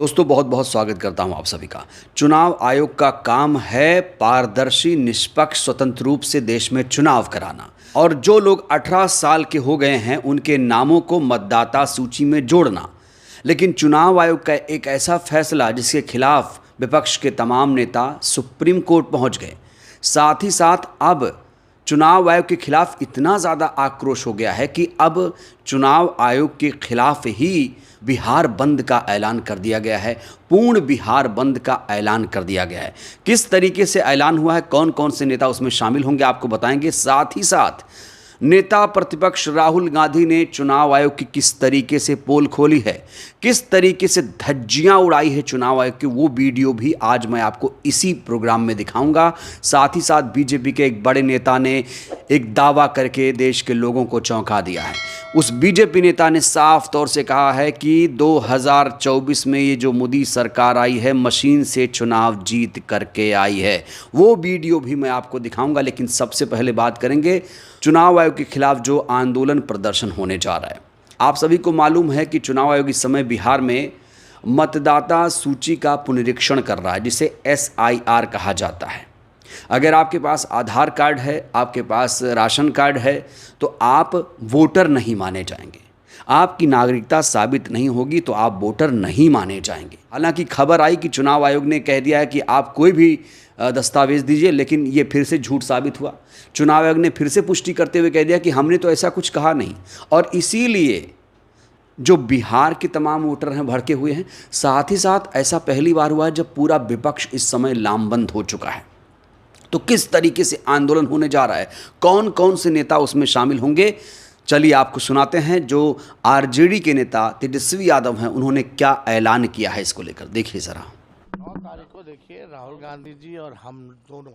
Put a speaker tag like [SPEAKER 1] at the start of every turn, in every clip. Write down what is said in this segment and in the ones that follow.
[SPEAKER 1] दोस्तों बहुत बहुत स्वागत करता हूं आप सभी का। चुनाव आयोग का काम है पारदर्शी, निष्पक्ष, स्वतंत्र रूप से देश में चुनाव कराना और जो लोग 18 साल के हो गए हैं उनके नामों को मतदाता सूची में जोड़ना। लेकिन चुनाव आयोग का एक ऐसा फैसला जिसके खिलाफ विपक्ष के तमाम नेता सुप्रीम कोर्ट पहुंच गए। साथ ही साथ अब चुनाव आयोग के खिलाफ इतना ज़्यादा आक्रोश हो गया है कि अब चुनाव आयोग के खिलाफ ही बिहार बंद का ऐलान कर दिया गया है। पूर्ण बिहार बंद का ऐलान कर दिया गया है। किस तरीके से ऐलान हुआ है, कौन कौन से नेता उसमें शामिल होंगे, आपको बताएंगे। साथ ही साथ नेता प्रतिपक्ष राहुल गांधी ने चुनाव आयोग की किस तरीके से पोल खोली है, किस तरीके से धज्जियां उड़ाई है चुनाव आयोग की, वो वीडियो भी आज मैं आपको इसी प्रोग्राम में दिखाऊंगा। साथ ही साथ बीजेपी के एक बड़े नेता ने एक दावा करके देश के लोगों को चौंका दिया है। उस बीजेपी नेता ने साफ तौर से कहा है कि 2024 में ये जो मोदी सरकार आई है मशीन से चुनाव जीत करके आई है। वो वीडियो भी मैं आपको दिखाऊंगा। लेकिन सबसे पहले बात करेंगे चुनाव आयोग के खिलाफ जो आंदोलन प्रदर्शन होने जा रहा है। आप सभी को मालूम है कि चुनाव आयोग इस समय बिहार में मतदाता सूची का पुनरीक्षण कर रहा है, जिसे SIR कहा जाता है। अगर आपके पास आधार कार्ड है, आपके पास राशन कार्ड है, तो आप वोटर नहीं माने जाएंगे। आपकी नागरिकता साबित नहीं होगी तो आप वोटर नहीं माने जाएंगे। हालांकि खबर आई कि चुनाव आयोग ने कह दिया है कि आप कोई भी दस्तावेज दीजिए, लेकिन ये फिर से झूठ साबित हुआ। चुनाव आयोग ने फिर से पुष्टि करते हुए कह दिया कि हमने तो ऐसा कुछ कहा नहीं। और इसीलिए जो बिहार के तमाम वोटर हैं भड़के हुए हैं। साथ ही साथ ऐसा पहली बार हुआ है जब पूरा विपक्ष इस समय लामबंद हो चुका है। तो किस तरीके से आंदोलन होने जा रहा है, कौन कौन से नेता उसमें शामिल होंगे, चलिए आपको सुनाते हैं। जो RJD के नेता तेजस्वी यादव हैं उन्होंने क्या ऐलान किया है इसको लेकर, देखिए ज़रा।
[SPEAKER 2] 9 तारीख को देखिए राहुल गांधी जी और हम दोनों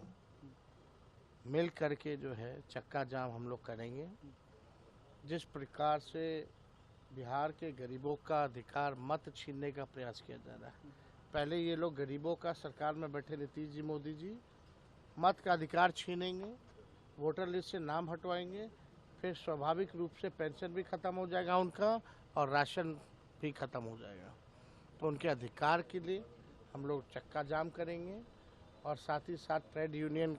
[SPEAKER 2] मिल करके जो है चक्का जाम हम लोग करेंगे। जिस प्रकार से बिहार के गरीबों का अधिकार मत छीनने का प्रयास किया जा रहा है। पहले ये लोग गरीबों का सरकार में बैठे नीतीश जी, मोदी जी मत का अधिकार छीनेंगे, वोटर लिस्ट से नाम हटवाएंगे, फिर स्वाभाविक रूप से पेंशन भी खत्म हो जाएगा उनका और राशन भी खत्म हो जाएगा। तो उनके अधिकार के लिए हम लोग चक्का जाम करेंगे और साथ ही साथ ट्रेड यूनियन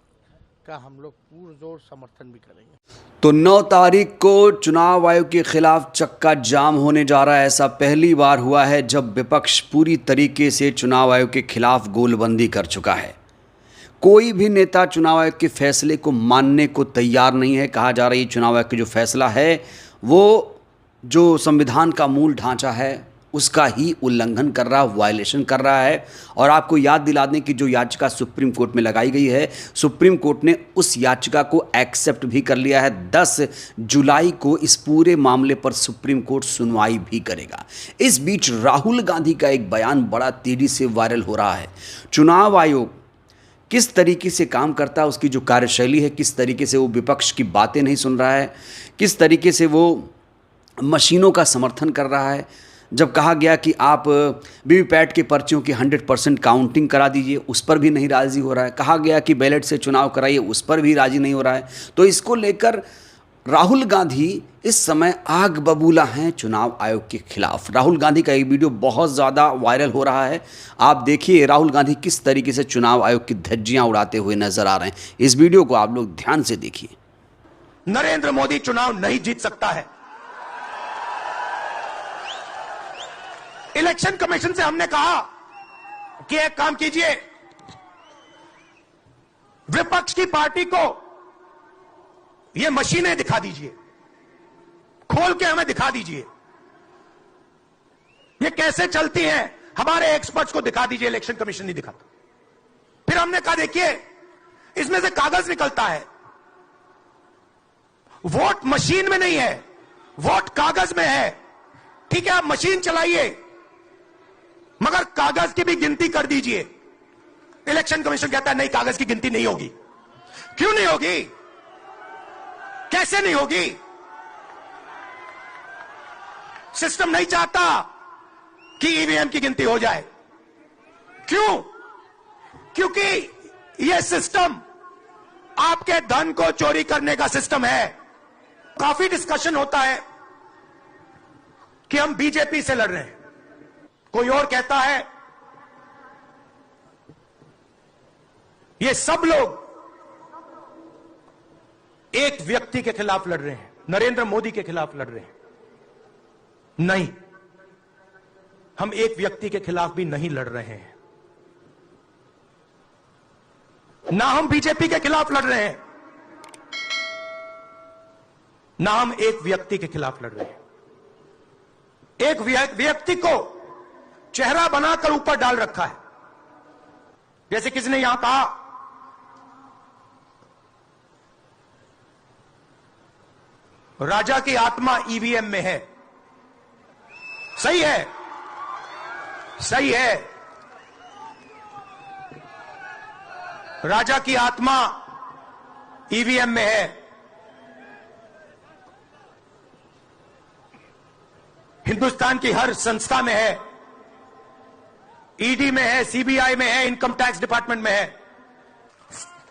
[SPEAKER 2] का हम लोग पुरजोर समर्थन भी करेंगे।
[SPEAKER 1] तो 9 तारीख को चुनाव आयोग के खिलाफ चक्का जाम होने जा रहा है। ऐसा पहली बार हुआ है जब विपक्ष पूरी तरीके से चुनाव आयोग के खिलाफ गोलबंदी कर चुका है। कोई भी नेता चुनाव आयोग के फैसले को मानने को तैयार नहीं है। कहा जा रहा है चुनाव आयोग का जो फैसला है वो जो संविधान का मूल ढांचा है उसका ही उल्लंघन कर रहा, वायलेशन कर रहा है। और आपको याद दिला दें कि जो याचिका सुप्रीम कोर्ट में लगाई गई है, सुप्रीम कोर्ट ने उस याचिका को एक्सेप्ट भी कर लिया है। 10 जुलाई को इस पूरे मामले पर सुप्रीम कोर्ट सुनवाई भी करेगा। इस बीच राहुल गांधी का एक बयान बड़ा तेजी से वायरल हो रहा है। चुनाव आयोग किस तरीके से काम करता है, उसकी जो कार्यशैली है, किस तरीके से वो विपक्ष की बातें नहीं सुन रहा है, किस तरीके से वो मशीनों का समर्थन कर रहा है। जब कहा गया कि आप वीवीपैट के पर्चियों की 100% काउंटिंग करा दीजिए, उस पर भी नहीं राज़ी हो रहा है। कहा गया कि बैलेट से चुनाव कराइए, उस पर भी राज़ी नहीं हो रहा है। तो इसको लेकर राहुल गांधी इस समय आग बबूला हैं चुनाव आयोग के खिलाफ। राहुल गांधी का एक वीडियो बहुत ज़्यादा वायरल हो रहा है। आप देखिए राहुल गांधी किस तरीके से चुनाव आयोग की धज्जियां उड़ाते हुए नजर आ रहे हैं। इस वीडियो को आप लोग ध्यान से देखिए।
[SPEAKER 3] नरेंद्र मोदी चुनाव नहीं जीत सकता है। इलेक्शन कमीशन से हमने कहा कि एक काम कीजिए, विपक्ष की पार्टी को ये मशीनें दिखा दीजिए, खोल के हमें दिखा दीजिए ये कैसे चलती हैं, हमारे एक्सपर्ट्स को दिखा दीजिए। इलेक्शन कमीशन नहीं दिखाता। फिर हमने कहा देखिए इसमें से कागज निकलता है, वोट मशीन में नहीं है, वोट कागज में है। ठीक है, आप मशीन चलाइए मगर कागज की भी गिनती कर दीजिए। इलेक्शन कमीशन कहता है नहीं, कागज की गिनती नहीं होगी। क्यों नहीं होगी, कैसे नहीं होगी? सिस्टम नहीं चाहता कि ईवीएम की गिनती हो जाए। क्यों? क्योंकि यह सिस्टम आपके धन को चोरी करने का सिस्टम है। काफी डिस्कशन होता है कि हम बीजेपी से लड़ रहे हैं, कोई और कहता है ये सब लोग एक व्यक्ति के खिलाफ लड़ रहे हैं, नरेंद्र मोदी के खिलाफ लड़ रहे हैं। नहीं, हम एक व्यक्ति के खिलाफ भी नहीं लड़ रहे हैं, ना हम बीजेपी के खिलाफ लड़ रहे हैं, ना हम एक व्यक्ति के खिलाफ लड़ रहे हैं। एक व्यक्ति को चेहरा बनाकर ऊपर डाल रखा है। जैसे किसी ने यहां कहा राजा की आत्मा ईवीएम में है। सही है, सही है, राजा की आत्मा ईवीएम में है। हिंदुस्तान की हर संस्था में है, ईडी में है, सीबीआई में है, इनकम टैक्स डिपार्टमेंट में है।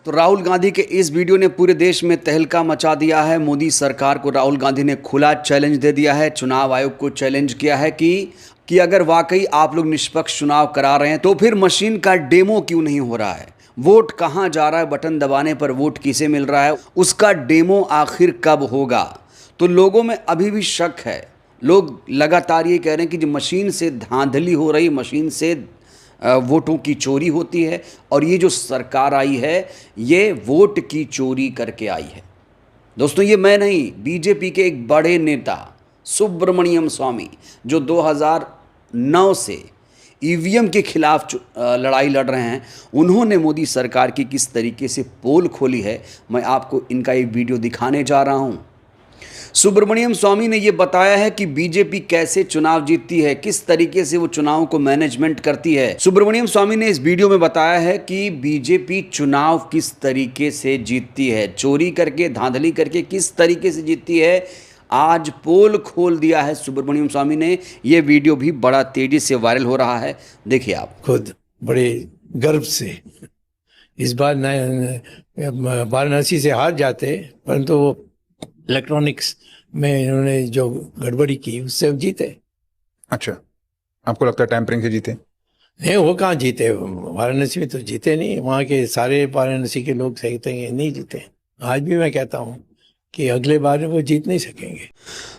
[SPEAKER 1] तो राहुल गांधी के इस वीडियो ने पूरे देश में तहलका मचा दिया है। मोदी सरकार को राहुल गांधी ने खुला चैलेंज दे दिया है, चुनाव आयोग को चैलेंज किया है कि अगर वाकई आप लोग निष्पक्ष चुनाव करा रहे हैं तो फिर मशीन का डेमो क्यों नहीं हो रहा है, वोट कहां जा रहा है, बटन दबाने पर वोट किसे मिल रहा है, उसका डेमो आखिर कब होगा। तो लोगों में अभी भी शक है। लोग लगातार ये कह रहे हैं कि जो मशीन से धांधली हो रही, मशीन से वोटों की चोरी होती है, और ये जो सरकार आई है ये वोट की चोरी करके आई है। दोस्तों, ये मैं नहीं, बीजेपी के एक बड़े नेता सुब्रमण्यम स्वामी जो 2009 से ईवीएम के खिलाफ लड़ाई लड़ रहे हैं, उन्होंने मोदी सरकार की किस तरीके से पोल खोली है, मैं आपको इनका एक वीडियो दिखाने जा रहा हूं। सुब्रमण्यम स्वामी ने यह बताया है कि बीजेपी कैसे चुनाव जीतती है, किस तरीके से वो चुनाव को मैनेजमेंट करती है। सुब्रमण्यम स्वामी ने इस वीडियो में बताया है कि बीजेपी चुनाव किस तरीके से जीतती है, चोरी करके, धांधली करके किस तरीके से जीतती है। आज पोल खोल दिया है सुब्रमण्यम स्वामी ने। यह वीडियो भी बड़ा तेजी से वायरल हो रहा है, देखिए आप
[SPEAKER 4] खुद बड़े गर्व से। इस बार वाराणसी से हार जाते, परंतु वो इलेक्ट्रॉनिक्स में इन्होंने जो गड़बड़ी की उससे जीते।
[SPEAKER 5] अच्छा, आपको लगता है टैंपरिंग से जीते?
[SPEAKER 4] नहीं, वो कहाँ जीते, वाराणसी में तो जीते नहीं। वहाँ के सारे वाराणसी के लोग सही थे, नहीं जीते। आज भी मैं कहता हूँ कि अगले बार वो जीत नहीं सकेंगे।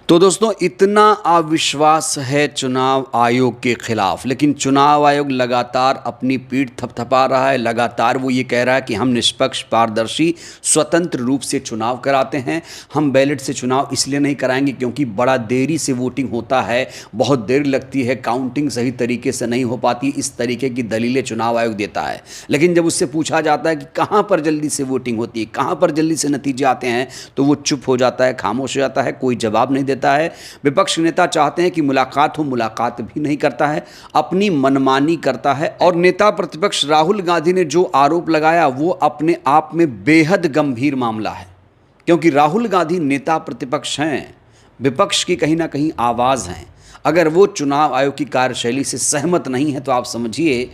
[SPEAKER 1] तो दोस्तों, इतना अविश्वास है चुनाव आयोग के खिलाफ, लेकिन चुनाव आयोग लगातार अपनी पीठ थपथपा रहा है। लगातार वो ये कह रहा है कि हम निष्पक्ष, पारदर्शी, स्वतंत्र रूप से चुनाव कराते हैं। हम बैलेट से चुनाव इसलिए नहीं कराएंगे क्योंकि बड़ा देरी से वोटिंग होता है, बहुत देर लगती है, काउंटिंग सही तरीके से नहीं हो पाती। इस तरीके की दलीलें चुनाव आयोग देता है। लेकिन जब उससे पूछा जाता है कि कहाँ पर जल्दी से वोटिंग होती है, कहाँ पर जल्दी से नतीजे आते हैं, तो वो चुप हो जाता है, खामोश हो जाता है, कोई जवाब नहीं देता है। विपक्ष नेता चाहते हैं कि मुलाकात हो, मुलाकात भी नहीं करता है, अपनी मनमानी करता है। और नेता प्रतिपक्ष राहुल गांधी ने जो आरोप लगाया वो अपने आप में बेहद गंभीर मामला है, क्योंकि राहुल गांधी नेता प्रतिपक्ष हैं, विपक्ष की कहीं ना कहीं आवाज़ हैं। अगर वो चुनाव आयोग की कार्यशैली से सहमत नहीं है तो आप समझिए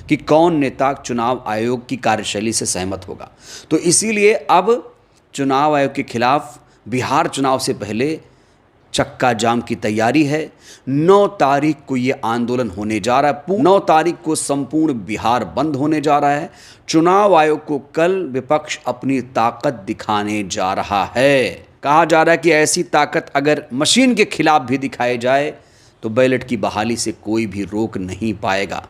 [SPEAKER 1] कि कौन नेता चुनाव आयोग की कार्यशैली से सहमत होगा। तो इसीलिए अब चुनाव आयोग के खिलाफ बिहार चुनाव से पहले चक्का जाम की तैयारी है। 9 तारीख को ये आंदोलन होने जा रहा है। 9 तारीख को संपूर्ण बिहार बंद होने जा रहा है। चुनाव आयोग को कल विपक्ष अपनी ताकत दिखाने जा रहा है। कहा जा रहा है कि ऐसी ताकत अगर मशीन के खिलाफ भी दिखाई जाए तो बैलेट की बहाली से कोई भी रोक नहीं पाएगा,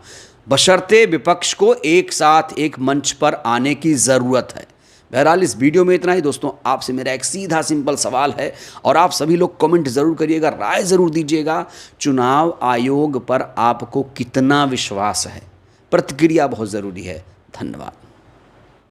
[SPEAKER 1] बशर्ते विपक्ष को एक साथ एक मंच पर आने की ज़रूरत है। बहरहाल इस वीडियो में इतना ही दोस्तों। आपसे मेरा एक सीधा सिंपल सवाल है और आप सभी लोग कमेंट ज़रूर करिएगा, राय ज़रूर दीजिएगा। चुनाव आयोग पर आपको कितना विश्वास है? प्रतिक्रिया बहुत ज़रूरी है। धन्यवाद।